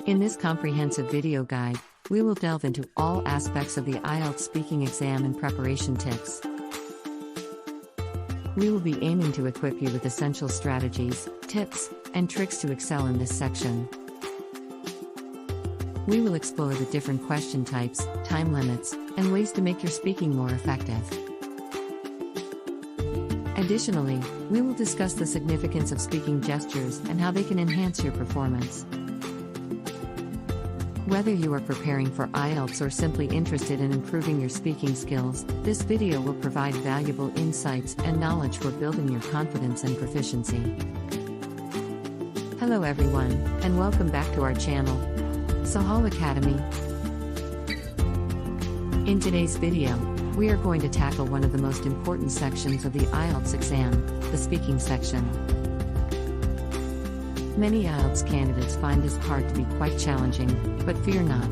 In this comprehensive video guide, we will delve into all aspects of the IELTS speaking exam and preparation tips. We will be aiming to equip you with essential strategies, tips, and tricks to excel in this section. We will explore the different question types, time limits, and ways to make your speaking more effective. Additionally, we will discuss the significance of speaking gestures and how they can enhance your performance. Whether you are preparing for IELTS or simply interested in improving your speaking skills, this video will provide valuable insights and knowledge for building your confidence and proficiency. Hello everyone, and welcome back to our channel, SOHAL Academy. In today's video, we are going to tackle one of the most important sections of the IELTS exam, the speaking section. Many IELTS candidates find this part to be quite challenging, but fear not.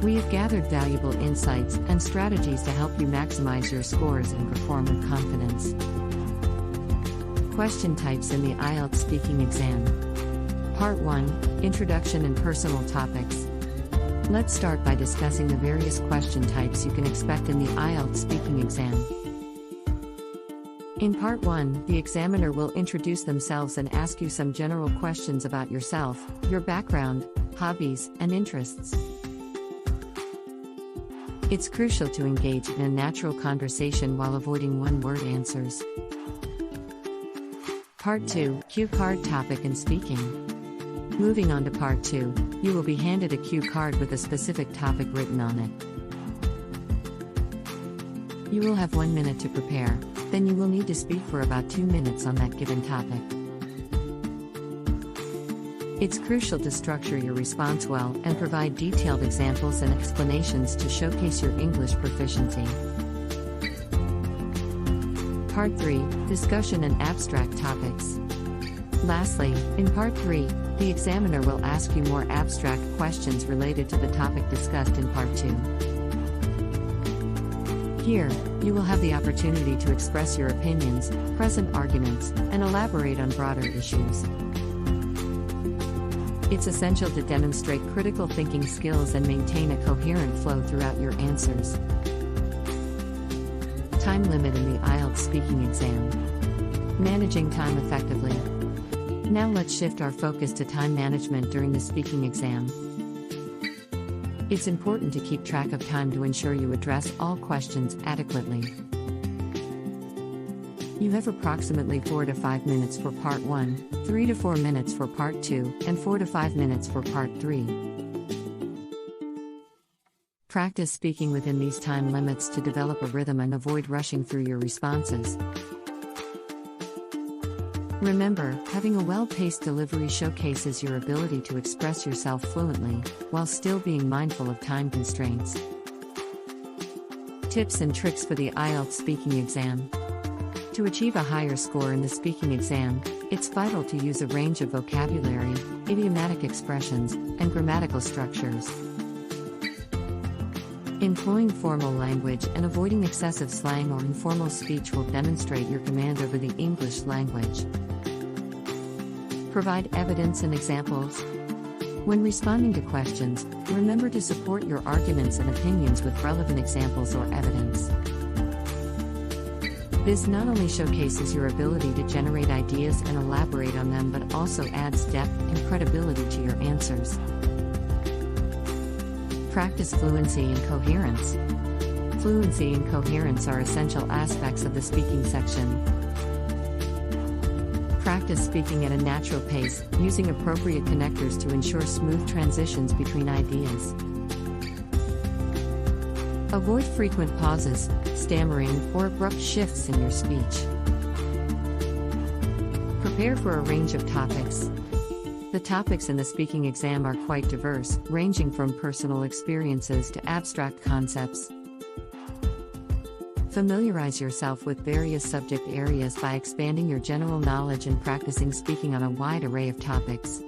We have gathered valuable insights and strategies to help you maximize your scores and perform with confidence. Question types in the IELTS speaking exam. Part 1, Introduction and Personal Topics. Let's start by discussing the various question types you can expect in the IELTS speaking exam. In Part 1, the examiner will introduce themselves and ask you some general questions about yourself, your background, hobbies, and interests. It's crucial to engage in a natural conversation while avoiding one-word answers. Part 2, Cue card topic and speaking. Moving on to Part 2, you will be handed a cue card with a specific topic written on it. You will have 1 minute to prepare. Then you will need to speak for about 2 minutes on that given topic. It's crucial to structure your response well and provide detailed examples and explanations to showcase your English proficiency. Part 3, Discussion and Abstract Topics. Lastly, in Part 3, the examiner will ask you more abstract questions related to the topic discussed in Part 2. Here, you will have the opportunity to express your opinions, present arguments, and elaborate on broader issues. It's essential to demonstrate critical thinking skills and maintain a coherent flow throughout your answers. Time limit in the IELTS speaking exam. Managing time effectively. Now let's shift our focus to time management during the speaking exam. It's important to keep track of time to ensure you address all questions adequately. You have approximately 4 to 5 minutes for Part 1, 3 to 4 minutes for Part 2, and 4 to 5 minutes for Part 3. Practice speaking within these time limits to develop a rhythm and avoid rushing through your responses. Remember, having a well-paced delivery showcases your ability to express yourself fluently, while still being mindful of time constraints. Tips and tricks for the IELTS speaking exam. To achieve a higher score in the speaking exam, it's vital to use a range of vocabulary, idiomatic expressions, and grammatical structures. Employing formal language and avoiding excessive slang or informal speech will demonstrate your command over the English language. Provide evidence and examples. When responding to questions, remember to support your arguments and opinions with relevant examples or evidence. This not only showcases your ability to generate ideas and elaborate on them, but also adds depth and credibility to your answers. Practice fluency and coherence. Fluency and coherence are essential aspects of the speaking section. Practice speaking at a natural pace, using appropriate connectors to ensure smooth transitions between ideas. Avoid frequent pauses, stammering, or abrupt shifts in your speech. Prepare for a range of topics. The topics in the speaking exam are quite diverse, ranging from personal experiences to abstract concepts. Familiarize yourself with various subject areas by expanding your general knowledge and practicing speaking on a wide array of topics.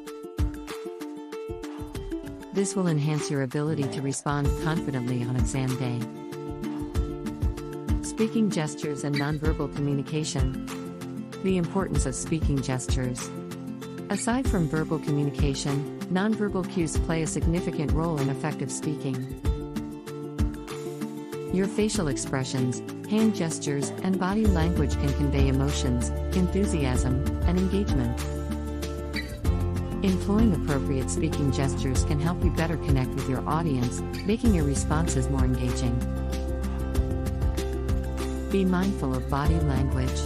This will enhance your ability to respond confidently on exam day. Speaking gestures and nonverbal communication. The importance of speaking gestures. Aside from verbal communication, nonverbal cues play a significant role in effective speaking. Your facial expressions, hand gestures, and body language can convey emotions, enthusiasm, and engagement. Employing appropriate speaking gestures can help you better connect with your audience, making your responses more engaging. Be mindful of body language.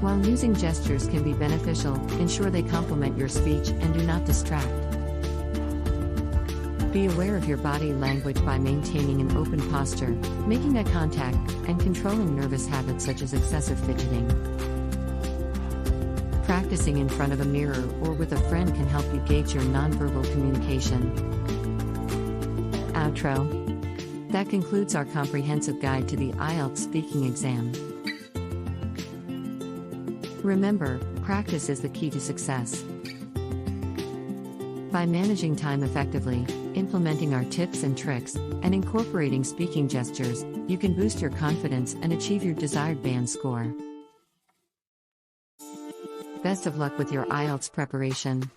While using gestures can be beneficial, ensure they complement your speech and do not distract. Be aware of your body language by maintaining an open posture, making eye contact, and controlling nervous habits such as excessive fidgeting. Practicing in front of a mirror or with a friend can help you gauge your nonverbal communication. Outro. That concludes our comprehensive guide to the IELTS speaking exam. Remember, practice is the key to success. By managing time effectively, implementing our tips and tricks, and incorporating speaking gestures, you can boost your confidence and achieve your desired band score. Best of luck with your IELTS preparation.